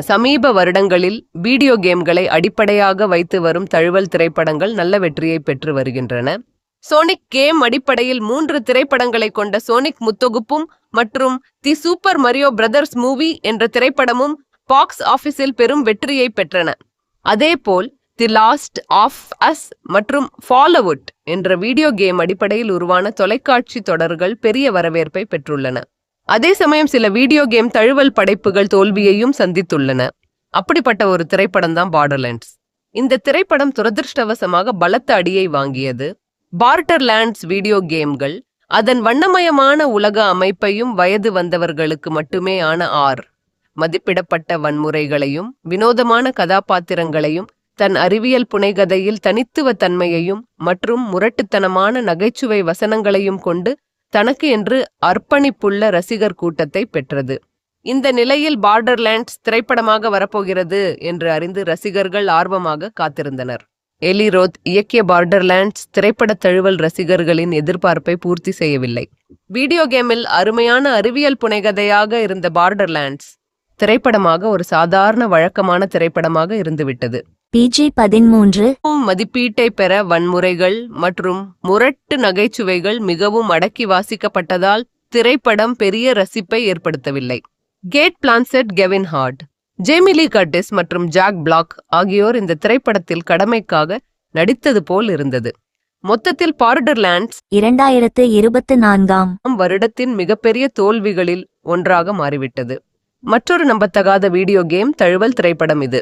சமீப வருடங்களில் வீடியோ கேம்களை அடிப்படையாக வைத்து வரும் தழுவல் திரைப்படங்கள் நல்ல வெற்றியை பெற்று வருகின்றன. சோனிக் கேம் அடிப்படையில் 3 திரைப்படங்களை கொண்ட சோனிக் முத்தொகுப்பும் மற்றும் தி சூப்பர் மரியோ பிரதர்ஸ் மூவி என்ற திரைப்படமும் பாக்ஸ் ஆபீஸில் பெரும் வெற்றியை பெற்றன. அதேபோல் தி லாஸ்ட் ஆஃப் அஸ் மற்றும் ஃபாலோவுட் என்ற வீடியோ கேம் அடிப்படையில் உருவான தொலைக்காட்சி தொடர்கள் பெரிய வரவேற்பை பெற்றுள்ளன. அதே சமயம் சில வீடியோ கேம் தழுவல் படைப்புகள் தோல்வியையும் சந்தித்துள்ளன. அப்படிப்பட்ட ஒரு திரைப்படம் தான் பார்டர்லேண்ட்ஸ். இந்த திரைப்படம் துரதிருஷ்டவசமாக பலத்த அடியை வாங்கியது. பார்டர்லேண்ட்ஸ் வீடியோ கேம்கள் அதன் வண்ணமயமான உலக அமைப்பையும் வயது வந்தவர்களுக்கு மட்டுமே ஆன மதிப்பிடப்பட்ட வன்முறைகளையும் வினோதமான கதாபாத்திரங்களையும் தன் அறிவியல் புனைகதையில் தனித்துவ தன்மையையும் மற்றும் முரட்டுத்தனமான நகைச்சுவை வசனங்களையும் கொண்டு தனக்கு என்று அர்ப்பணிப்புள்ள ரசிகர் கூட்டத்தை பெற்றது. இந்த நிலையில் பார்டர்லேண்ட்ஸ் திரைப்படமாக வரப்போகிறது என்று அறிந்து ரசிகர்கள் ஆர்வமாக காத்திருந்தனர். எலி ரோத் இயக்கிய பார்டர்லேண்ட்ஸ் திரைப்பட தழுவல் ரசிகர்களின் எதிர்பார்ப்பை பூர்த்தி செய்யவில்லை. வீடியோ கேமில் அருமையான அறிவியல் புனைகதையாக இருந்த பார்டர்லேண்ட்ஸ் திரைப்படமாக ஒரு சாதாரண வழக்கமான திரைப்படமாக இருந்துவிட்டது. PG-13 மதிப்பீட்டை பெற வன்முறைகள் மற்றும் முரட்டு நகைச்சுவைகள் மிகவும் அடக்கி வாசிக்கப்பட்டதால் திரைப்படம் பெரிய ரசிப்பை ஏற்படுத்தவில்லை. Cate Blanchett, Kevin Hart, Jamie Lee Curtis மற்றும் ஜாக் பிளாக் ஆகியோர் இந்த திரைப்படத்தில் கடமைக்காக நடித்தது போல் இருந்தது. மொத்தத்தில் பார்டர்லேண்ட்ஸ் 2024 வருடத்தின் மிகப்பெரிய தோல்விகளில் ஒன்றாக மாறிவிட்டது. மற்றொரு நம்பத்தகாத வீடியோ கேம் தழுவல் திரைப்படம் இது.